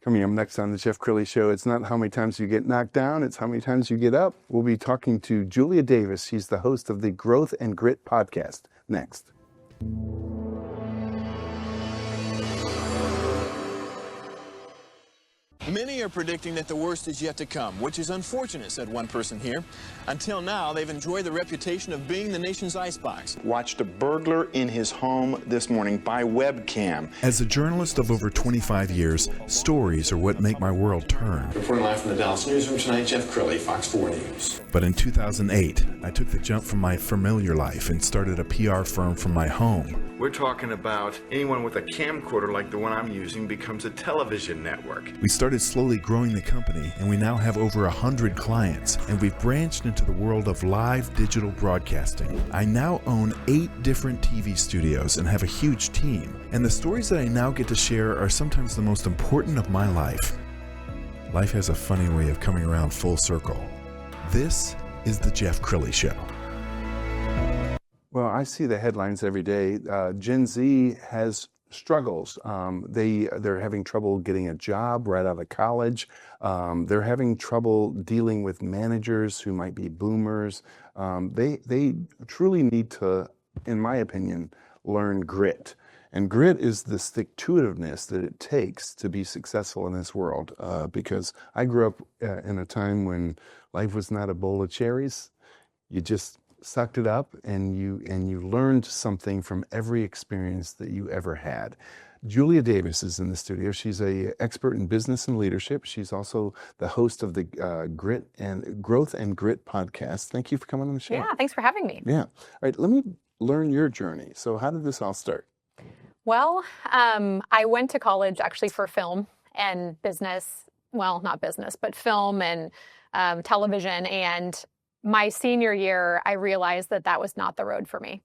Coming up next on the Jeff Crilley Show, it's not how many times you get knocked down, it's how many times you get up. We'll be talking to Julia Davis. She's the host of the Growth and Grit podcast. Next. Many are predicting that the worst is yet to come, which is unfortunate, said one person here. Until now, they've enjoyed the reputation of being the nation's icebox. Watched a burglar in his home this morning by webcam. As a journalist of over 25 years, stories are what make my world turn. Reporting live from the Dallas newsroom tonight, Jeff Crilley, Fox 4 News. But in 2008, I took the jump from my familiar life and started a PR firm from my home. We're talking about anyone with a camcorder like the one I'm using becomes a television network. We started slowly growing the company, and we now have over 100 clients, and we've branched into the world of live digital broadcasting. I now own 8 different TV studios and have a huge team, and the stories that I now get to share are sometimes the most important of my life. Life has a funny way of coming around full circle. This is the Jeff Crilley Show. Well, I see the headlines every day. Gen Z has struggles. They're having trouble getting a job right out of college. They're having trouble dealing with managers who might be boomers. They truly need to, in my opinion, learn grit. And grit is the stick-to-itiveness that it takes to be successful in this world. Because I grew up in a time when life was not a bowl of cherries. You just sucked it up, and you learned something from every experience that you ever had. Julia Davis is in the studio. She's an expert in business and leadership. She's also the host of the Growth and Grit podcast. Thank you for coming on the show. Yeah, thanks for having me. Yeah. All right, let me learn your journey. So how did this all start? Well, I went to college actually for film and business. Well, not business, but film and television. And my senior year, I realized that was not the road for me,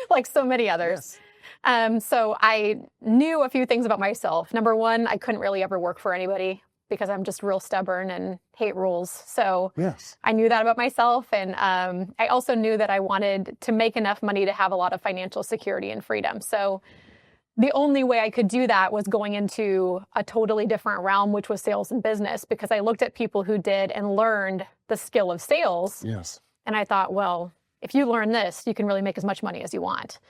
like so many others. Yes. So I knew a few things about myself. Number one, I couldn't really ever work for anybody because I'm just real stubborn and hate rules. So yes. I knew that about myself. And I also knew that I wanted to make enough money to have a lot of financial security and freedom. So the only way I could do that was going into a totally different realm, which was sales and business, because I looked at people who did and learned the skill of sales. Yes. And I thought, well, if you learn this, you can really make as much money as you want.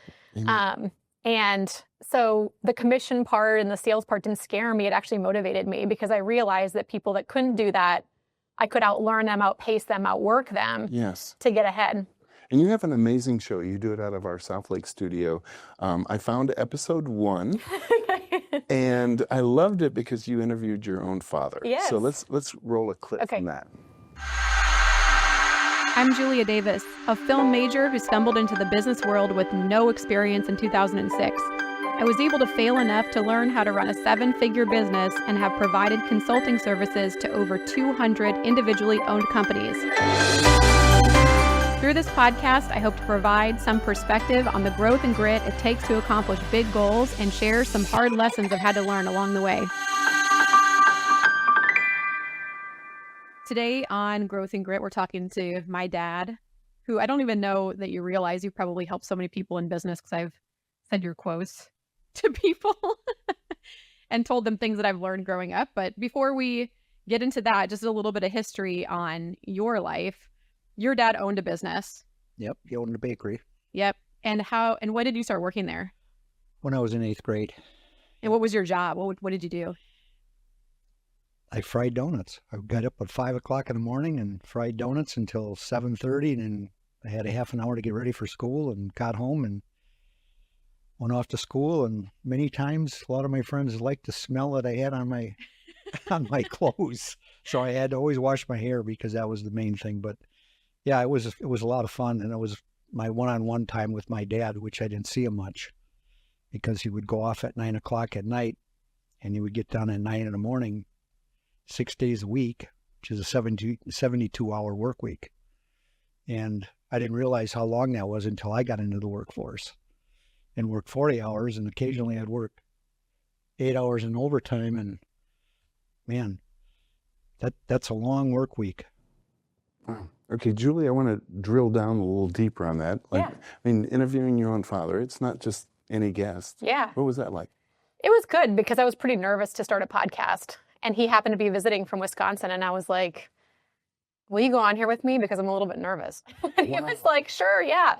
And so the commission part and the sales part didn't scare me. It actually motivated me because I realized that people that couldn't do that, I could outlearn them, outpace them, outwork them to get ahead. And you have an amazing show. You do it out of our South Lake studio. I found episode 1, and I loved it because you interviewed your own father. Yes. So let's roll a clip from that. I'm Julia Davis, a film major who stumbled into the business world with no experience in 2006. I was able to fail enough to learn how to run a 7-figure business and have provided consulting services to over 200 individually owned companies. Through this podcast, I hope to provide some perspective on the growth and grit it takes to accomplish big goals and share some hard lessons I've had to learn along the way. Today on Growth and Grit, we're talking to my dad, who I don't even know that you realize you've probably helped so many people in business because I've said your quotes to people and told them things that I've learned growing up. But before we get into that, just a little bit of history on your life. Your dad owned a business. Yep, he owned a bakery. Yep. And when did you start working there? When I was in 8th grade. And what was your job? What did you do? I fried donuts. I got up at 5 o'clock in the morning and fried donuts until 7:30, and then I had a half an hour to get ready for school and got home and went off to school. And many times, a lot of my friends liked the smell that I had on my on my clothes, so I had to always wash my hair because that was the main thing. But yeah, it was a lot of fun, and it was my one-on-one time with my dad, which I didn't see him much because he would go off at 9 o'clock at night, and he would get done at 9 in the morning. 6 days a week, which is a 72-hour work week. And I didn't realize how long that was until I got into the workforce and worked 40 hours. And occasionally I'd work 8 hours in overtime. And man, that's a long work week. Wow. Okay, Julie, I want to drill down a little deeper on that. I mean, interviewing your own father, it's not just any guest. Yeah. What was that like? It was good because I was pretty nervous to start a podcast. And he happened to be visiting from Wisconsin. And I was like, will you go on here with me? Because I'm a little bit nervous. And he was like, sure, yeah.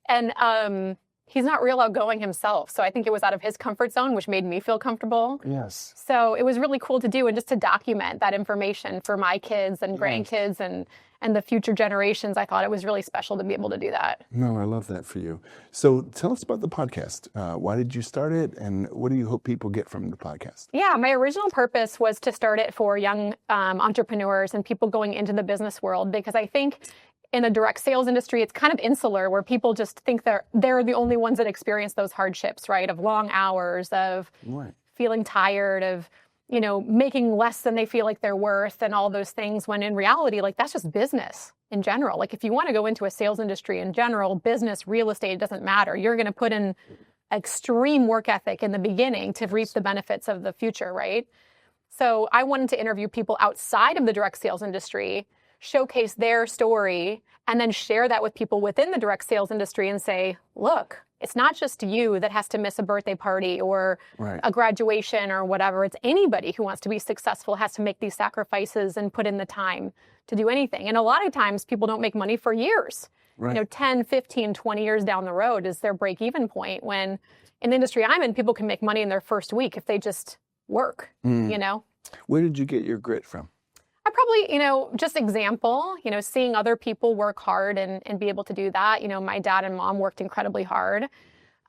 And he's not real outgoing himself. So I think it was out of his comfort zone, which made me feel comfortable. Yes. So it was really cool to do and just to document that information for my kids and grandkids and the future generations. I thought it was really special to be able to do that. No, I love that for you. So tell us about the podcast. Why did you start it, and what do you hope people get from the podcast? Yeah, my original purpose was to start it for young entrepreneurs and people going into the business world, because I think in the direct sales industry, it's kind of insular, where people just think they're the only ones that experience those hardships, right? Of long hours, of feeling tired, of making less than they feel like they're worth, and all those things, when in reality, like, that's just business in general. Like, if you want to go into a sales industry in general, business, real estate, it doesn't matter. You're going to put in extreme work ethic in the beginning to reap the benefits of the future, right? So I wanted to interview people outside of the direct sales industry, showcase their story, and then share that with people within the direct sales industry and say, look, it's not just you that has to miss a birthday party or a graduation or whatever. It's anybody who wants to be successful has to make these sacrifices and put in the time to do anything. And a lot of times people don't make money for years. 10, 15, 20 years down the road is their break-even point, when in the industry I'm in, people can make money in their first week if they just work, Where did you get your grit from? I probably, just example, seeing other people work hard and be able to do that. My dad and mom worked incredibly hard.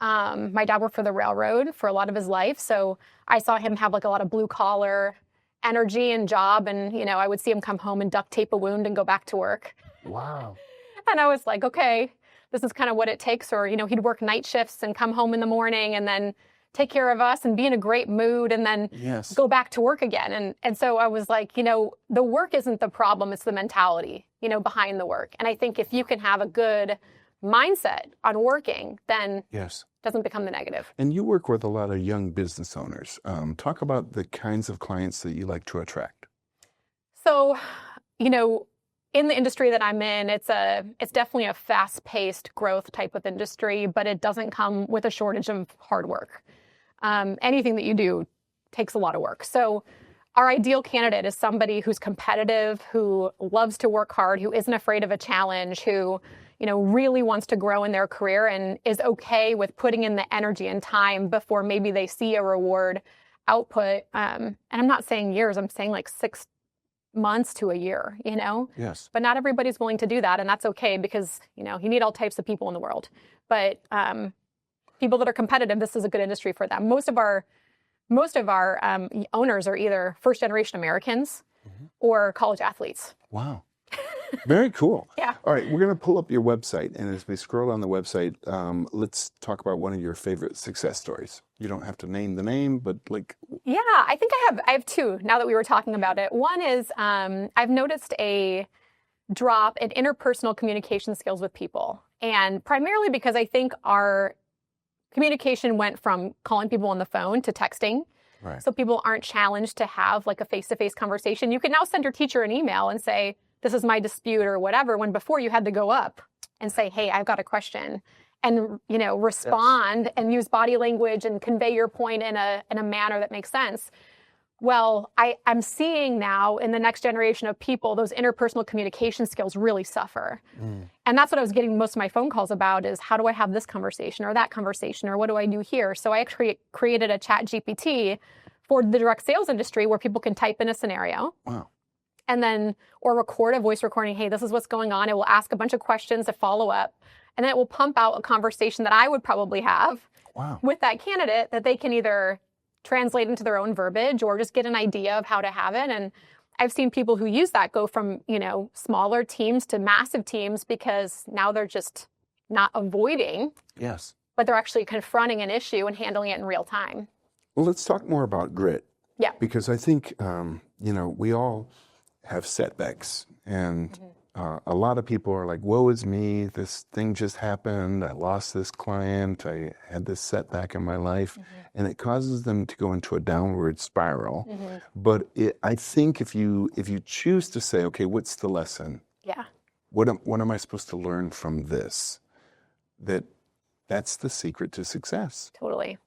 My dad worked for the railroad for a lot of his life. So I saw him have like a lot of blue collar energy and job. And, I would see him come home and duct tape a wound and go back to work. Wow. And I was like, okay, this is kind of what it takes. Or, he'd work night shifts and come home in the morning and then take care of us and be in a great mood and then go back to work again. And so I was like, the work isn't the problem, it's the mentality, behind the work. And I think if you can have a good mindset on working, then it doesn't become the negative. And you work with a lot of young business owners. Talk about the kinds of clients that you like to attract. So, in the industry that I'm in, it's definitely a fast-paced growth type of industry, but it doesn't come with a shortage of hard work. Anything that you do takes a lot of work. So our ideal candidate is somebody who's competitive, who loves to work hard, who isn't afraid of a challenge, who, really wants to grow in their career and is okay with putting in the energy and time before maybe they see a reward output. And I'm not saying years, I'm saying like 6 months to a year, Yes. But not everybody's willing to do that. And that's okay, because, you need all types of people in the world. But people that are competitive, this is a good industry for them. Most of our owners are either first generation Americans or college athletes. Wow. Very cool. Yeah. All right, we're going to pull up your website, and as we scroll on the website, let's talk about one of your favorite success stories. You don't have to name the name, but like. Yeah, I think I have two now that we were talking about it. One is I've noticed a drop in interpersonal communication skills with people, and primarily because I think our communication went from calling people on the phone to texting. Right. So people aren't challenged to have like a face-to-face conversation. You can now send your teacher an email and say, this is my dispute or whatever, when before you had to go up and say, hey, I've got a question, and, respond and use body language and convey your point in a manner that makes sense. Well, I'm seeing now in the next generation of people, those interpersonal communication skills really suffer. And that's what I was getting most of my phone calls about, is how do I have this conversation or that conversation, or what do I do here? So I actually created a chat GPT for the direct sales industry where people can type in a scenario. Wow. And then, or record a voice recording, hey, this is what's going on. It will ask a bunch of questions to follow up. And then it will pump out a conversation that I would probably have with that candidate, that they can either translate into their own verbiage or just get an idea of how to have it. And I've seen people who use that go from, smaller teams to massive teams, because now they're just not avoiding, but they're actually confronting an issue and handling it in real time. Well, let's talk more about grit. Yeah. Because I think, we all have setbacks, and a lot of people are like, woe is me, this thing just happened, I lost this client, I had this setback in my life, and it causes them to go into a downward spiral. But I think if you choose to say, okay, what's the lesson? Yeah. What am I supposed to learn from this? That's the secret to success. Totally.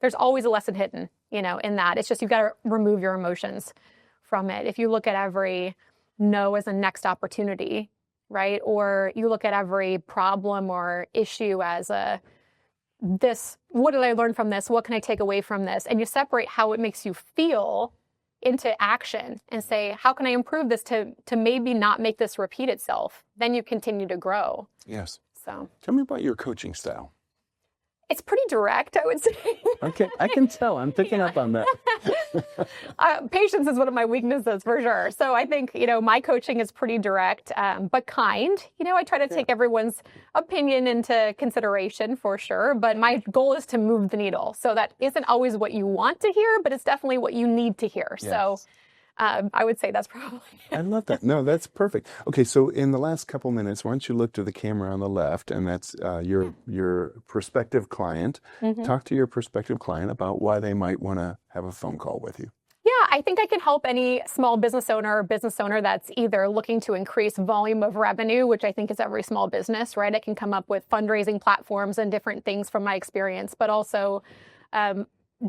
there's always a lesson hidden, in that. It's just you've got to remove your emotions from it. If you look at every no as a next opportunity, right? Or you look at every problem or issue as what did I learn from this? What can I take away from this? And you separate how it makes you feel into action and say, how can I improve this to maybe not make this repeat itself? Then you continue to grow. Yes. So tell me about your coaching style. It's pretty direct, I would say. Okay, I can tell. I'm picking up on that. Patience is one of my weaknesses for sure. So I think, my coaching is pretty direct, but kind. I try to take everyone's opinion into consideration for sure, but my goal is to move the needle. So that isn't always what you want to hear, but it's definitely what you need to hear. Yes. So I would say that's probably I love that. No, that's perfect. Okay, so in the last couple minutes, why don't you look to the camera on the left, and that's your prospective client. Mm-hmm. Talk to your prospective client about why they might want to have a phone call with you. Yeah, I think I can help any small business owner or business owner that's either looking to increase volume of revenue, which I think is every small business, right? I can come up with fundraising platforms and different things from my experience, but also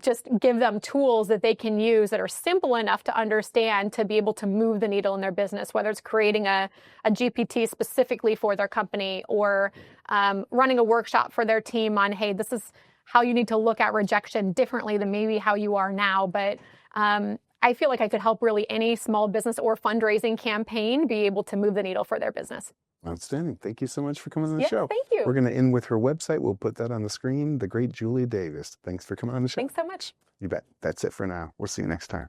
just give them tools that they can use that are simple enough to understand to be able to move the needle in their business, whether it's creating a GPT specifically for their company or running a workshop for their team on, hey, this is how you need to look at rejection differently than maybe how you are now. But I feel like I could help really any small business or fundraising campaign be able to move the needle for their business. Outstanding. Thank you so much for coming on the show. Thank you. We're going to end with her website. We'll put that on the screen. The great Julia Davis. Thanks for coming on the show. Thanks so much. You bet. That's it for now. We'll see you next time.